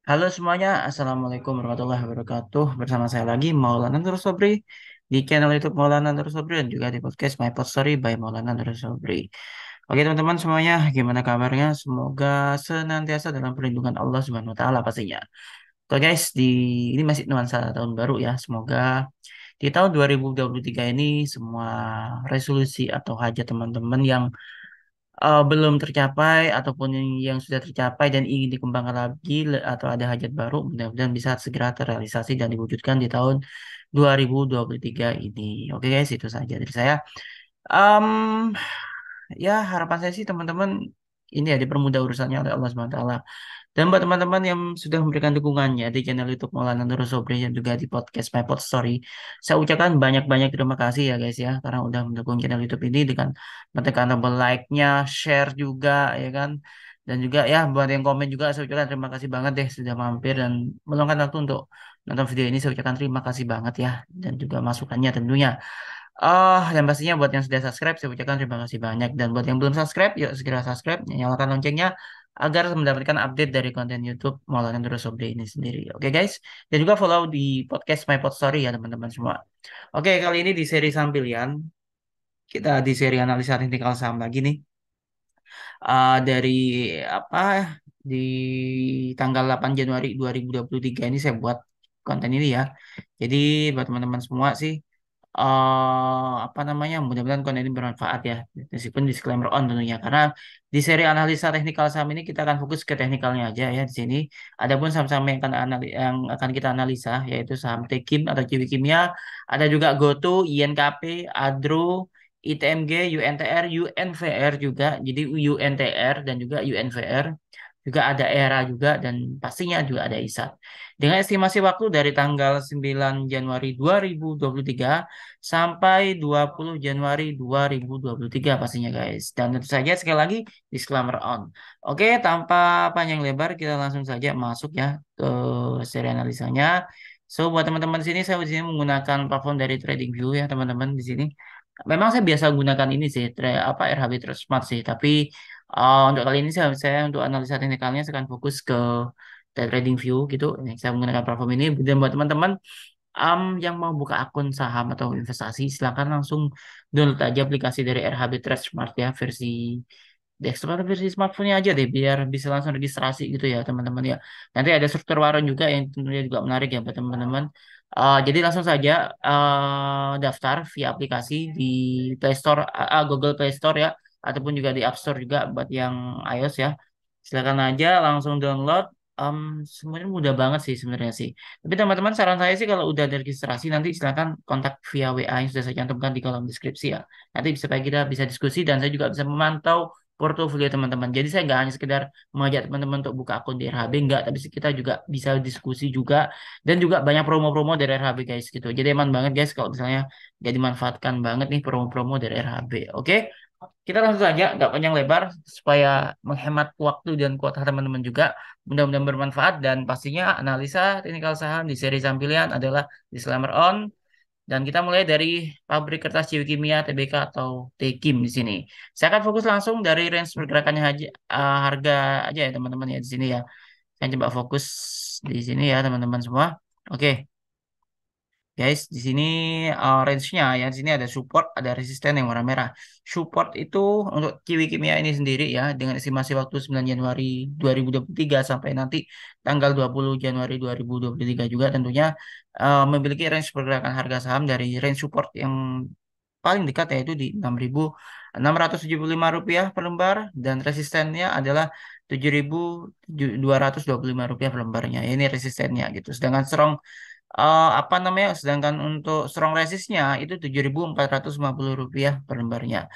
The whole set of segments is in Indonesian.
Halo semuanya, Assalamualaikum warahmatullahi wabarakatuh. Bersama saya lagi Maulana Nur Sobri di channel YouTube Maulana Nur Sobri dan juga di podcast My Pod Story by Maulana Nur Sobri. Oke teman-teman semuanya, gimana kabarnya? Semoga senantiasa dalam perlindungan Allah Subhanahu Wa Taala pastinya. Oke guys, ini masih nuansa tahun baru ya. Semoga di tahun 2023 ini semua resolusi atau hajat teman-teman yang belum tercapai ataupun yang sudah tercapai dan ingin dikembangkan lagi atau ada hajat baru mudah-mudahan bisa segera terrealisasi dan diwujudkan di tahun 2023 ini. Oke guys, itu saja dari saya. Em, ya harapan saya sih teman-teman ini ya dipermudah urusannya oleh Allah Subhanahu wa taala. Dan buat teman-teman yang sudah memberikan dukungannya di channel YouTube Maulana Nur Sobri dan juga di podcast My Pod Story, saya ucapkan banyak-banyak terima kasih ya guys ya, karena udah mendukung channel YouTube ini dengan menekan tombol like-nya, share juga ya kan, dan juga ya buat yang komen juga saya ucapkan terima kasih banget deh sudah mampir dan meluangkan waktu untuk nonton video ini. Saya ucapkan terima kasih banget ya, dan juga masukannya tentunya. Dan pastinya buat yang sudah subscribe, saya ucapkan terima kasih banyak. Dan buat yang belum subscribe, yuk segera subscribe, nyalakan loncengnya agar mendapatkan update dari konten YouTube Maulana Nurul Sobri ini sendiri. Oke guys, dan juga follow di podcast My Pod Story ya teman-teman semua. Oke, kali ini di seri saham pilihan, kita di seri analisa teknikal saham lagi nih. Dari apa di tanggal 8 Januari 2023 ini saya buat konten ini ya. Jadi buat teman-teman semua sih apa namanya mudah-mudahan konten ini bermanfaat ya meskipun disclaimer on tentunya karena di seri analisa teknikal saham ini kita akan fokus ke teknikalnya aja ya di sini. Adapun saham-saham yang akan kita analisa yaitu saham Tekim atau Ciwi Kimia, ada juga GoTo, INKP, Adro, ITMG, UNTR, UNVR juga. Jadi UNTR dan juga UNVR juga ada ERA juga dan pastinya juga ada ISAT. Dengan estimasi waktu dari tanggal 9 Januari 2023 sampai 20 Januari 2023 pastinya guys. Dan tentu saja sekali lagi disclaimer on. Oke, tanpa panjang lebar kita langsung saja masuk ya ke seri analisanya. So buat teman-teman di sini saya di sini menggunakan platform dari TradingView ya teman-teman di sini. Memang saya biasa gunakan ini sih, RHB Trade Smart sih, tapi untuk kali ini saya untuk analisa teknikalnya saya akan fokus ke trading view gitu. Ini saya menggunakan platform ini. Dan buat teman-teman yang mau buka akun saham atau investasi, silakan langsung download aja aplikasi dari RHB Trade Smart ya, versi desktop atau versi smartphone-nya aja deh, biar bisa langsung registrasi gitu ya teman-teman ya. Nanti ada struktur waran juga yang tentunya juga menarik ya buat teman-teman. Jadi langsung saja daftar via aplikasi di Play Store, Google Play Store ya, ataupun juga di App Store juga buat yang iOS ya. Silakan aja langsung download. Sebenarnya mudah banget sih sebenarnya sih. Tapi teman-teman saran saya sih kalau udah ada registrasi nanti silakan kontak via WA yang sudah saya cantumkan di kolom deskripsi ya. Nanti supaya kita bisa diskusi dan saya juga bisa memantau portofolio teman-teman. Jadi saya nggak hanya sekedar mengajak teman-teman untuk buka akun di RHB, enggak, tapi kita juga bisa diskusi juga dan juga banyak promo-promo dari RHB guys gitu. Jadi aman banget guys kalau misalnya nggak dimanfaatkan banget nih promo-promo dari RHB. Oke, kita langsung saja, nggak panjang lebar supaya menghemat waktu dan kuota teman-teman juga. Mudah-mudahan bermanfaat dan pastinya analisa teknikal saham di seri saham pilihan adalah disclaimer on. Dan kita mulai dari pabrik kertas Ciwi Kimia TBK atau Tekim di sini. Saya akan fokus langsung dari range pergerakannya aja, harga aja ya teman-teman ya di sini ya. Saya coba fokus di sini ya teman-teman semua. Oke, guys, di sini range-nya ya di sini ada support, ada resisten yang warna merah. Support itu untuk Ciwi Kimia ini sendiri ya dengan estimasi waktu 9 Januari 2023 sampai nanti tanggal 20 Januari 2023 juga tentunya memiliki range pergerakan harga saham dari range support yang paling dekat yaitu di 6.675 rupiah per lembar dan resistennya adalah 7.225 rupiah per lembarnya. Ini resistennya gitu. Sedangkan apa namanya? Sedangkan untuk strong resistnya itu 7.450 rupiah per lembarnya.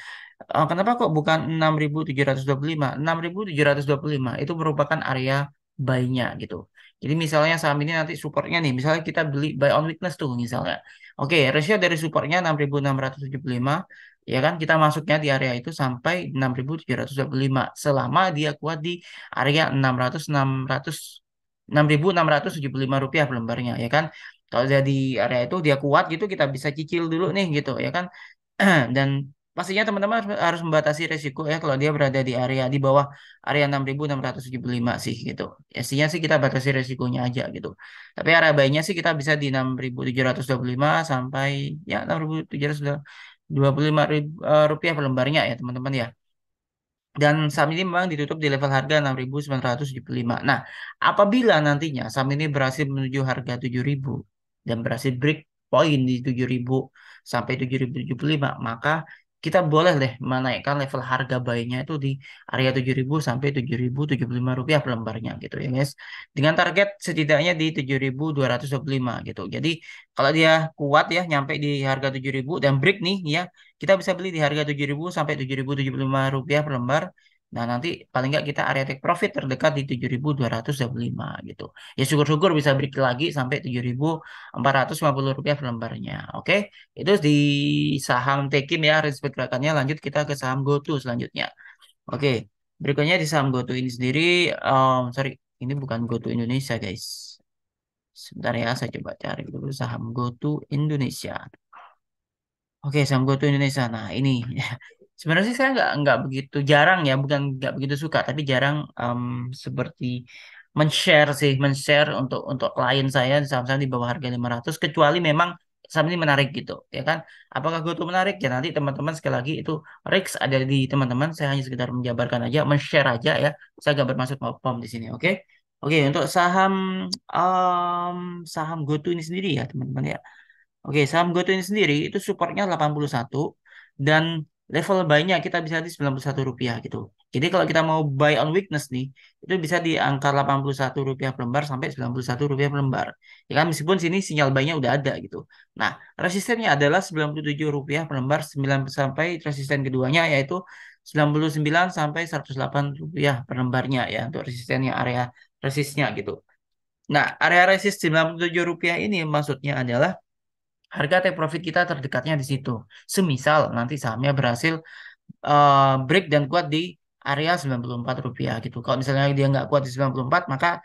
Kenapa kok bukan 6.725? 6.725 itu merupakan area buy-nya gitu. Jadi misalnya saham ini nanti supportnya nih, misalnya kita beli buy on weakness tuh misalnya. Oke, ratio dari supportnya 6.675, ya kan kita masuknya di area itu sampai 6.725 selama dia kuat di area 6.675 rupiah per lembarnya ya kan. Kalau dia di area itu dia kuat gitu kita bisa cicil dulu nih gitu ya kan. Dan pastinya teman-teman harus membatasi resiko ya kalau dia berada di area di bawah area 6.675 sih gitu. Pastinya sih kita batasi resikonya aja gitu. Tapi area baiknya sih kita bisa di 6.725 sampai ya 6.725 rupiah per lembarnya ya teman-teman ya. Dan saham ini memang ditutup di level harga 6.975. Nah, apabila nantinya saham ini berhasil menuju harga 7.000 dan berhasil break point di 7.000 sampai 7.075, maka kita boleh deh menaikkan level harga buy-nya itu di area 7.000 sampai 7.075 rupiah per lembarnya gitu ya guys. Dengan target setidaknya di 7.225 gitu. Jadi kalau dia kuat ya nyampe di harga 7.000 dan break nih ya, kita bisa beli di harga 7.000 sampai 7.075 rupiah per lembar. Nah, nanti paling nggak kita area take profit terdekat di 7.225 gitu. Ya syukur-syukur bisa break lagi sampai 7.450 rupiah per lembarnya. Oke, itu di saham Tekim ya, range pergerakannya. Lanjut kita ke saham GoTo selanjutnya. Oke, berikutnya di saham GoTo ini sendiri, sorry, ini bukan GoTo Indonesia guys. Sebentar ya, saya coba cari dulu saham GoTo Indonesia. Oke, saham GoTo Indonesia. Nah, ini sebenarnya sih saya nggak begitu jarang ya, bukan nggak begitu suka, tapi jarang seperti men-share sih, men-share untuk klien saya di saham-saham di bawah harga 500 kecuali memang saham ini menarik gitu, ya kan? Apakah GoTo menarik? Ya nanti teman-teman sekali lagi itu risk ada di teman-teman. Saya hanya sekedar menjabarkan aja, men-share aja ya. Saya nggak bermaksud pom di sini, oke? Oke, untuk em, saham GoTo ini sendiri ya, teman-teman ya. Oke, saham GoTo ini sendiri itu supportnya 81 dan level buy-nya kita bisa di 91 rupiah gitu. Jadi kalau kita mau buy on weakness nih, itu bisa di angka 81 rupiah per lembar sampai 91 rupiah per lembar. Ya kan meskipun sini sinyal buy-nya udah ada gitu. Nah, resistennya adalah 97 rupiah per lembar 9 sampai resisten keduanya yaitu 99 sampai 108 rupiah per lembarnya ya untuk resistennya area resistnya gitu. Nah, area resist 97 rupiah ini maksudnya adalah harga take profit kita terdekatnya di situ. Semisal nanti sahamnya berhasil break dan kuat di area 94 rupiah gitu. Kalau misalnya dia nggak kuat di 94, maka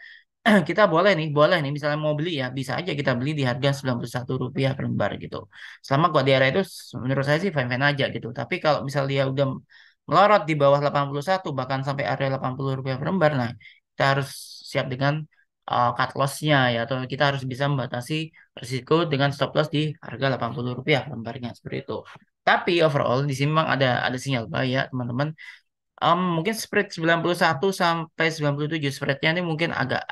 kita boleh nih misalnya mau beli ya bisa aja kita beli di harga 91 rupiah per lembar gitu. Selama kuat di area itu menurut saya sih fine-fine aja gitu. Tapi kalau misal dia udah melorot di bawah 81 bahkan sampai area 80 rupiah per lembar, nah kita harus siap dengan cut loss-nya ya atau kita harus bisa membatasi risiko dengan stop loss di harga 80 rupiah per lembarnya seperti itu. Tapi overall di sini memang ada sinyal buy ya teman-teman. Mungkin spread 91 sampai 97 spreadnya ini mungkin agak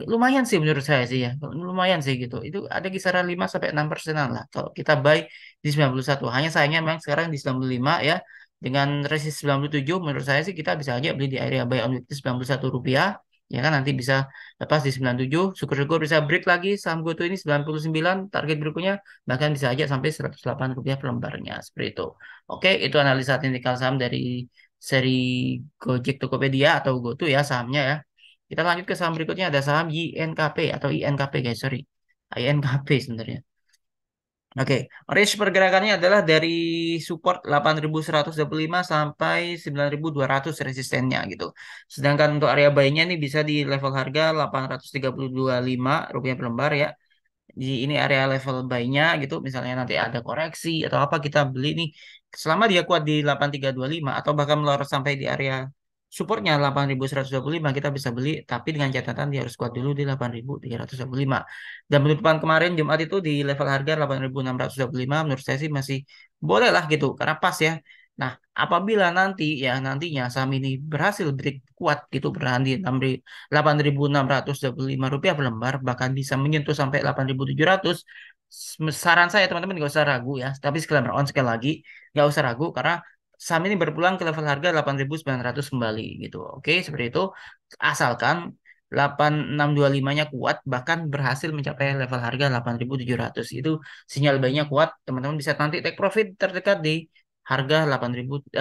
lumayan sih menurut saya sih ya. Lumayan sih gitu. Itu ada kisaran 5 sampai 6%-an lah kalau kita buy di 91. Hanya sayangnya memang sekarang di 95 ya. Dengan resist 97 menurut saya sih kita bisa aja beli di area buy on weekly 91 rupiah. Ya kan nanti bisa lepas di 97. Syukur-syukur bisa break lagi saham GoTo ini 99 target berikutnya bahkan bisa aja sampai 108 rupiah per lembarnya seperti itu. Oke, itu analisa teknikal saham dari seri Gojek Tokopedia atau GoTo ya sahamnya ya. Kita lanjut ke saham berikutnya ada saham YNKP atau INKP guys, sorry. INKP sebenarnya. Oke, range pergerakannya adalah dari support 8.125 sampai 9.200 resistennya gitu. Sedangkan untuk area buy-nya ini bisa di level harga 832,5 rupiah per lembar ya di ini area level buy-nya gitu misalnya nanti ada koreksi atau apa kita beli nih selama dia kuat di 8325 atau bahkan melorot sampai di area supportnya 8125 kita bisa beli tapi dengan catatan dia harus kuat dulu di 8325 dan penutupan kemarin Jumat itu di level harga 8625 menurut saya sih masih boleh lah gitu karena pas ya. Nah, apabila nantinya saham ini berhasil break kuat gitu bertahan di 8.625 rupiah per lembar bahkan bisa menyentuh sampai 8.700. Saran saya teman-teman nggak usah ragu ya tapi sekali lagi nggak usah ragu karena saham ini berpulang ke level harga 8.900 kembali gitu. Oke seperti itu asalkan 8625-nya kuat bahkan berhasil mencapai level harga 8.700 itu sinyal buy-nya kuat teman-teman bisa nanti take profit terdekat di harga 8.900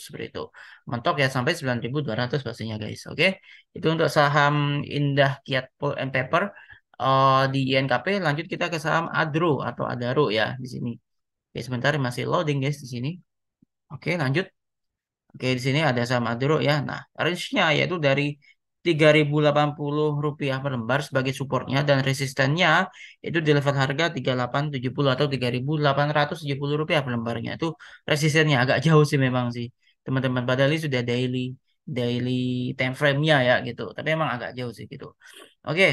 seperti itu. Mentok ya sampai 9.200 pastinya guys. Oke. Itu untuk saham Indah Kiat Pulp and Paper di INKP. Lanjut kita ke saham Adro atau Adaro ya di sini. Oke, sebentar masih loading guys di sini. Oke, lanjut. Oke, di sini ada saham Adro ya. Nah, range-nya yaitu dari Rp3.080 per lembar sebagai supportnya dan resistennya itu di level harga 3.870 atau Rp3.870 per lembarnya. Itu resistennya agak jauh sih memang sih teman-teman. Padahal ini sudah daily daily time frame-nya ya gitu. Tapi emang agak jauh sih gitu. Oke,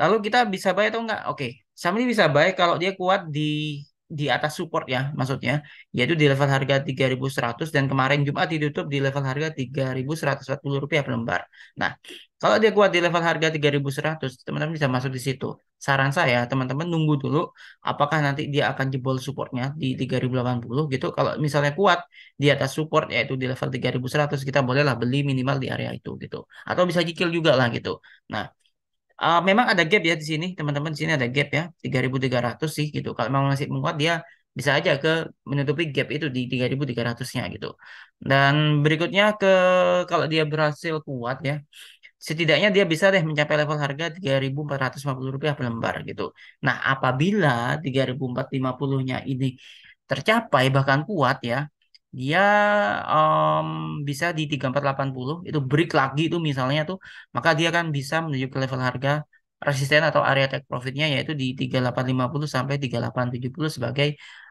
lalu kita bisa buy atau enggak? Oke, Sam ini bisa buy kalau dia kuat di atas support ya, maksudnya yaitu di level harga 3.100 dan kemarin Jumat ditutup di level harga Rp3.140 per lembar. Nah, kalau dia kuat di level harga 3.100, teman-teman bisa masuk di situ. Saran saya, teman-teman nunggu dulu apakah nanti dia akan jebol supportnya di 3.080 gitu. Kalau misalnya kuat di atas support yaitu di level 3.100, kita bolehlah beli minimal di area itu gitu. Atau bisa cicil juga lah gitu. Nah, memang ada gap ya di sini, teman-teman. Di sini ada gap ya, 3.300 sih gitu. Kalau memang masih menguat, dia bisa aja ke menutupi gap itu di 3.300-nya gitu. Dan berikutnya kalau dia berhasil kuat ya, setidaknya dia bisa deh mencapai level harga Rp3.450 per lembar gitu. Nah, apabila 3.450-nya ini tercapai bahkan kuat ya, dia bisa di 3.480 itu break lagi itu misalnya tuh, maka dia kan bisa menuju ke level harga resisten atau area take profitnya yaitu di 3.850 sampai 3.870 sebagai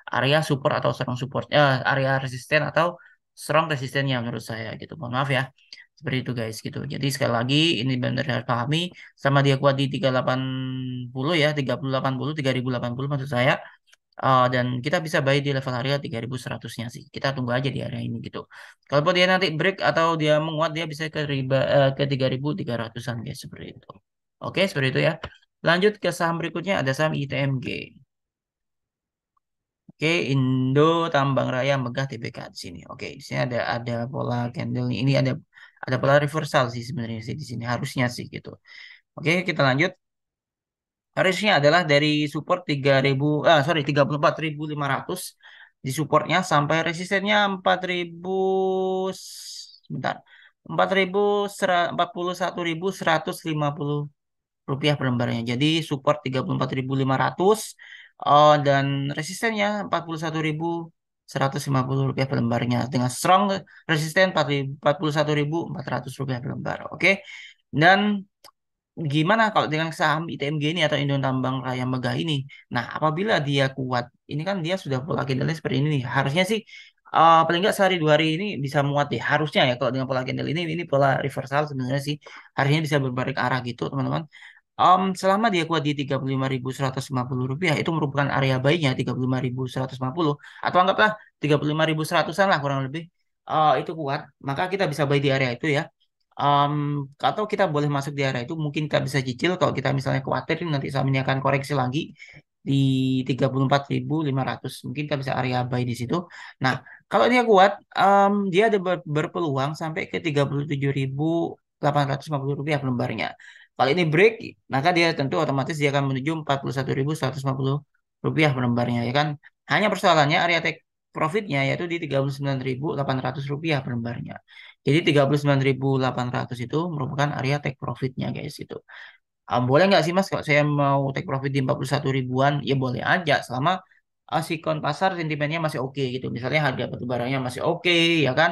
area support atau strong support, area resisten atau strong resistennya menurut saya gitu. Mohon maaf ya. Seperti itu guys gitu. Jadi sekali lagi ini benar harus pahami sama dia kuat di 380 ya, 3080, 3.080 maksud saya. Dan kita bisa buy di level harga 3.100-nya sih. Kita tunggu aja di area ini gitu. Kalaupun dia nanti break atau dia menguat dia bisa ke 3.300-an guys seperti itu. Oke, seperti itu ya. Lanjut ke saham berikutnya ada saham ITMG. Oke, Indo Tambang Raya Megah Tbk di sini. Oke, di sini ada pola candle nih. Ini ada pola reversal sih sebenarnya sih di sini harusnya sih gitu. Oke, kita lanjut. Harusnya adalah dari support 34.500 di supportnya sampai resistennya 4.000 sebentar. 41.150 per lembarnya. Jadi support 34.500 dan resistennya 41.150 per lembarnya dengan strong resisten 41.400 per lembar. Oke. Dan gimana kalau dengan saham ITMG ini atau Indon Tambang Raya Megah ini? Nah, apabila dia kuat, ini kan dia sudah pola candle seperti ini nih. Harusnya sih paling nggak sehari 2 hari ini bisa muat deh. Harusnya ya kalau dengan pola candle ini pola reversal sebenarnya sih harusnya bisa berbalik arah gitu, teman-teman. Selama dia kuat di Rp35.150 itu merupakan area buy-nya 35.150 atau anggaplah 35.100-an lah kurang lebih. Itu kuat, maka kita bisa buy di area itu ya. Em, atau kita boleh masuk di area itu, mungkin kita bisa cicil kalau kita misalnya khawatir nanti sahamnya akan koreksi lagi di 34.500, mungkin kita bisa area buy di situ. Nah, kalau dia kuat, dia ada berpeluang sampai ke Rp37.850 per lembarnya. Kalau ini break, maka dia tentu otomatis dia akan menuju Rp41.150 per lembarnya ya kan. Hanya persoalannya area take profitnya yaitu di Rp39.800 per lembarnya. Jadi 39.800 itu merupakan area take profitnya guys itu. Boleh nggak sih Mas kalau saya mau take profit di 41 ribuan? Ya boleh aja selama sikon pasar sentimennya masih oke gitu. Misalnya harga batu barangnya masih oke ya kan.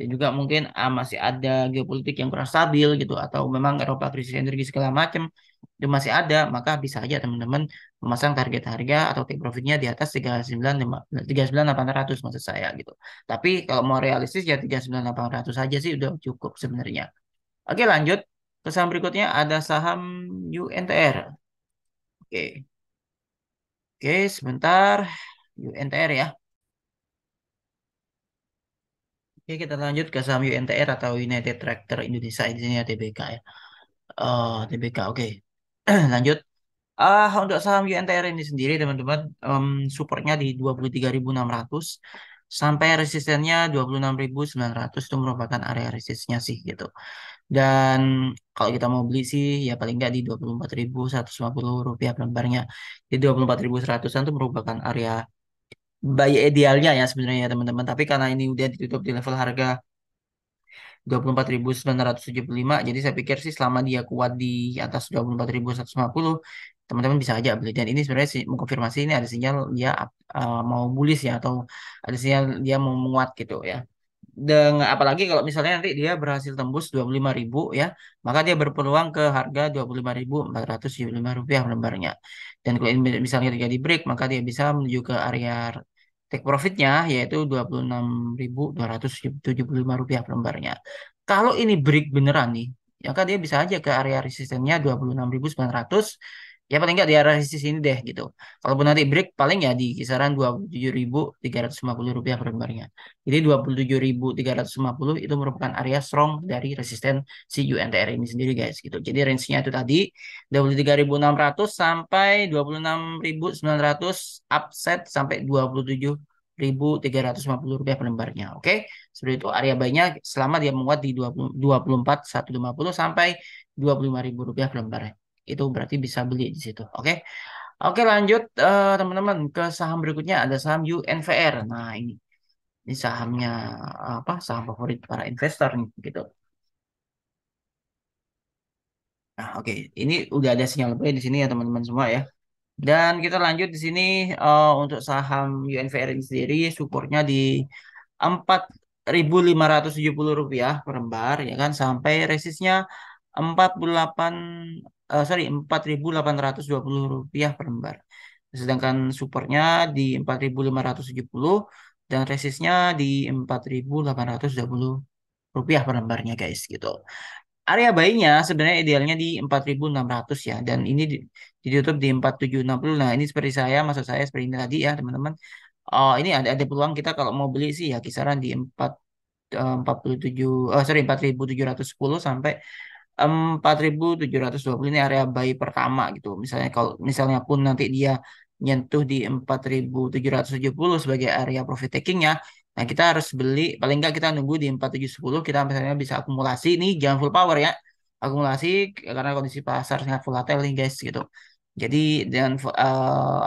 Dan juga mungkin masih ada geopolitik yang kurang stabil gitu atau memang Eropa krisis energi segala macam itu masih ada, maka bisa aja teman-teman memasang target harga atau take profitnya di atas 39.800 maksud saya gitu. Tapi kalau mau realistis ya 39.800 saja sih udah cukup sebenarnya. Oke, lanjut ke saham berikutnya ada saham UNTR. Oke, oke, sebentar. UNTR ya. Oke, kita lanjut ke saham UNTR atau United Tractor Indonesia di sini ya TBK ya. TBK, oke. Lanjut. Untuk saham UNTR ini sendiri teman-teman, supportnya di 23.600 sampai resistennya 26.900 itu merupakan area resistnya sih gitu. Dan kalau kita mau beli sih ya paling nggak di Rp24.150 per lembarnya. Di 24.100-an itu merupakan area buy idealnya ya sebenarnya ya teman-teman. Tapi karena ini udah ditutup di level harga 24.975, jadi saya pikir sih selama dia kuat di atas 24.150 teman-teman bisa aja beli. Dan ini sebenarnya sih mengkonfirmasi ini ada sinyal dia mau bullish ya atau ada sinyal dia mau menguat gitu ya. dengan apalagi kalau misalnya nanti dia berhasil tembus 25.000 ya, maka dia berpeluang ke harga 25.475 rupiah per lembarnya. Dan kalau ini misalnya terjadi break, maka dia bisa menuju ke area take profitnya yaitu 26.275 rupiah per lembarnya. Kalau ini break beneran nih, maka dia bisa aja ke area resistennya 26.900. Ya paling nggak di area resisten ini deh gitu. Kalaupun nanti break paling ya di kisaran 27.350 rupiah per lembarnya. Jadi 27.350 itu merupakan area strong dari resisten si UNTR ini sendiri guys gitu. Jadi range-nya itu tadi 23.600 sampai 26.900, upset sampai 27.350 rupiah per lembarnya. Oke. Seperti itu area buy-nya selama dia menguat di 24.150 sampai 25.000 rupiah per lembarnya. Itu berarti bisa beli di situ. Oke. Oke, lanjut teman-teman ke saham berikutnya ada saham UNVR. Nah, ini sahamnya apa? Saham favorit para investor nih gitu. Nah, oke. Ini udah ada sinyal buy di sini ya teman-teman semua ya. Dan kita lanjut di sini untuk saham UNVR ini sendiri supportnya di 4.570 rupiah per lembar ya kan sampai resistnya 48 sorry 4.820 rupiah per lembar. Sedangkan supportnya di 4.570 dan resistnya di 4.820 rupiah per lembarnya guys gitu. Area buy-nya sebenarnya idealnya di 4.600 ya dan ini ditutup di 4.760. Nah, ini seperti saya maksud saya seperti ini tadi ya, teman-teman. Oh, ini ada peluang kita kalau mau beli sih ya kisaran di 47 sorry 4.710 sampai 4.720 ini area buy pertama gitu. Misalnya kalau misalnya pun nanti dia nyentuh di 4.770 sebagai area profit takingnya, nah kita harus beli paling nggak kita nunggu di 4.710 kita misalnya bisa akumulasi nih jangan full power ya. Akumulasi karena kondisi pasar sangat volatile nih guys gitu. Jadi dengan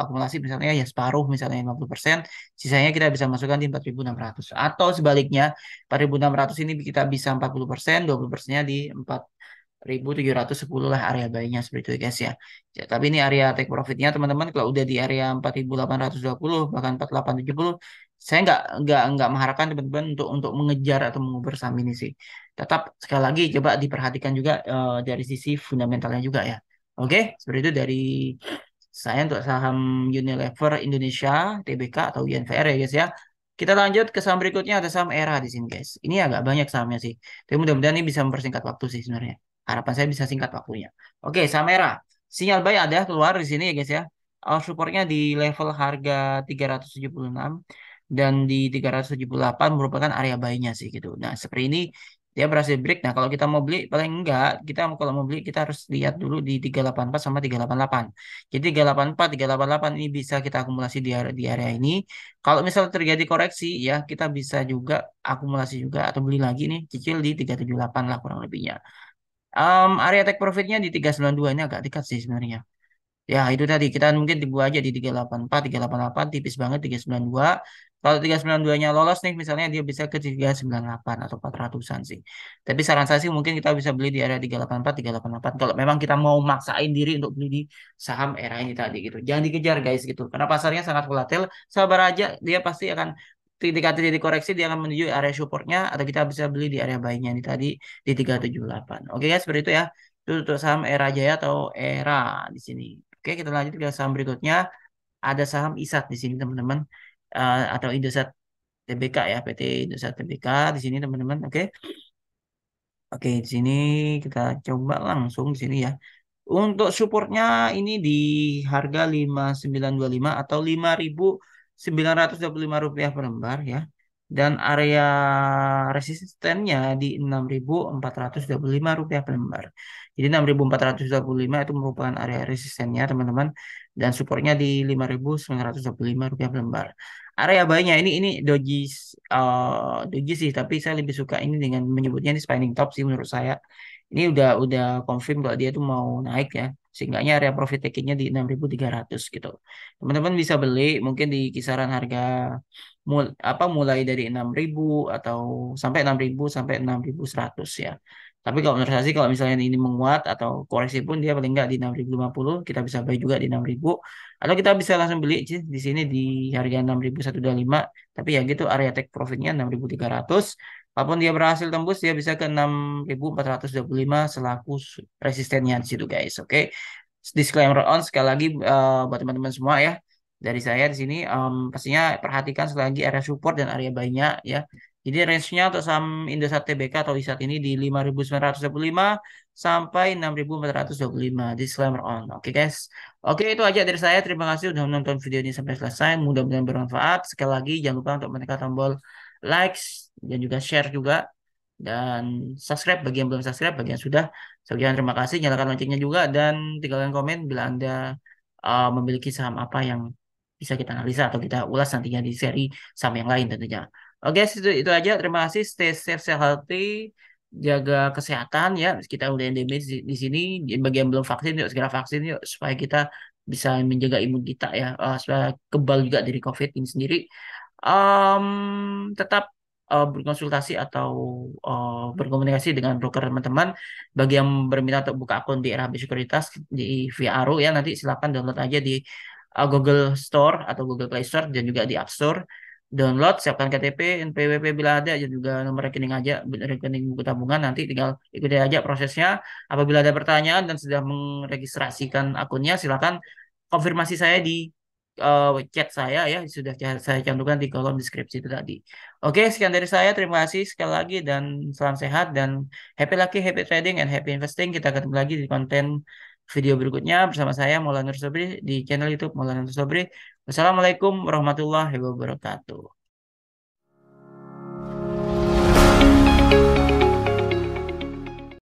akumulasi misalnya ya separuh misalnya 50%, sisanya kita bisa masukkan di 4.600 atau sebaliknya 4.600 ini kita bisa 40%, 20%-nya di 4.710 lah area buy-nya seperti itu guys ya. Ya, tapi ini area take profitnya teman-teman kalau udah di area 4.820 bahkan 4.870 saya nggak mengharapkan teman-teman untuk mengejar atau mengubur saham ini sih. Tetap sekali lagi coba diperhatikan juga dari sisi fundamentalnya juga ya. Oke, seperti itu dari saya untuk saham Unilever Indonesia TBK atau UNVR ya guys ya. Kita lanjut ke saham berikutnya ada saham ERA di sini guys. Ini agak banyak sahamnya sih. Tapi mudah-mudahan ini bisa mempersingkat waktu sih sebenarnya. Harapan saya bisa singkat waktunya. Oke, saham ERA. Sinyal buy ada keluar di sini ya guys ya. Supportnya di level harga 376 dan di 378 merupakan area buy-nya sih gitu. Nah, seperti ini dia berhasil break. Nah, kalau kita mau beli paling enggak, kalau mau beli kita harus lihat dulu di 384 sama 388. Jadi 384, 388 ini bisa kita akumulasi di area ini. Kalau misal terjadi koreksi ya, kita bisa juga akumulasi juga atau beli lagi nih, cicil di 378 lah kurang lebihnya. Area take profitnya di 392 ini agak dekat sih sebenarnya. Ya, itu tadi kita mungkin tunggu aja di 384, 388 tipis banget 392. Kalau 392-nya lolos nih misalnya dia bisa ke 398 atau 400-an sih. Tapi saran saya sih mungkin kita bisa beli di area 384, 388 kalau memang kita mau maksain diri untuk beli di saham era ini tadi gitu. Jangan dikejar guys gitu. Karena pasarnya sangat volatil. Sabar aja dia pasti akan ketika terjadi koreksi dia akan menuju area supportnya atau kita bisa beli di area buy-nya ini tadi di 378. Oke guys, seperti itu ya. Itu untuk saham Era Jaya atau Era di sini. Oke, kita lanjut ke saham berikutnya. Ada saham ISAT di sini, teman-teman. Atau Indosat Tbk ya, PT Indosat Tbk di sini, teman-teman. Oke. Oke, di sini kita coba langsung di sini ya. Untuk supportnya ini di harga 5.925 atau 5.925 rupiah per lembar ya. Dan area resistennya di 6.425 rupiah per lembar. Jadi 6.425 itu merupakan area resistennya teman-teman. Dan supportnya di 5.925 rupiah per lembar. Area buy-nya ini doji doji sih, tapi saya lebih suka ini dengan menyebutnya ini spinning top sih menurut saya. Ini udah confirm kalau dia tuh mau naik ya. Sehingga area profit takingnya di 6.300 gitu. Teman-teman bisa beli mungkin di kisaran harga mulai dari 6.000 atau sampai 6.000 sampai 6.100 ya. Tapi kalau menurut saya sih kalau misalnya ini menguat atau koreksi pun dia paling nggak di 6.050 kita bisa beli juga di 6.000 atau kita bisa langsung beli di sini di harga 6.125 tapi ya gitu area take profitnya 6.300 Walaupun dia berhasil tembus, dia bisa ke 6.425 selaku resistennya di situ guys. Oke. Disclaimer on sekali lagi buat teman-teman semua ya. Dari saya di sini pastinya perhatikan sekali lagi area support dan area buy-nya ya. Jadi range-nya untuk saham Indosat Tbk atau ISAT ini di 5.925 sampai 6.425. Disclaimer on. Oke guys. Oke, itu aja dari saya. Terima kasih sudah menonton video ini sampai selesai. Mudah-mudahan bermanfaat. Sekali lagi, jangan lupa untuk menekan tombol likes dan juga share juga. Dan subscribe bagi yang belum subscribe, bagi yang sudah. Sekian terima kasih. Nyalakan loncengnya juga dan tinggalkan komen bila Anda memiliki saham apa yang bisa kita analisa atau kita ulas nantinya di seri saham yang lain tentunya. Oke, itu aja. Terima kasih. Stay safe, stay healthy, jaga kesehatan ya. Kita udah endemi di sini. Bagi yang belum vaksin, yuk segera vaksin yuk supaya kita bisa menjaga imun kita ya, supaya kebal juga dari COVID ini sendiri. Tetap berkonsultasi atau berkomunikasi dengan broker teman-teman. Bagi yang berminat untuk buka akun di RHB Sekuritas di via Aro ya, nanti silakan download aja di Google Store atau Google Play Store dan juga di App Store. Download, siapkan KTP, NPWP bila ada, dan juga nomor rekening aja, rekening buku tabungan. Nanti tinggal ikuti aja prosesnya. Apabila ada pertanyaan dan sudah meregistrasikan akunnya, silakan konfirmasi saya di chat saya ya, sudah saya cantumkan di kolom deskripsi itu tadi. Oke, sekian dari saya. Terima kasih sekali lagi dan salam sehat dan happy lucky, happy trading, and happy investing. Kita ketemu lagi di konten video berikutnya bersama saya Maulana Nur Sobri di channel YouTube Maulana Nur Sobri. Wassalamualaikum warahmatullahi wabarakatuh.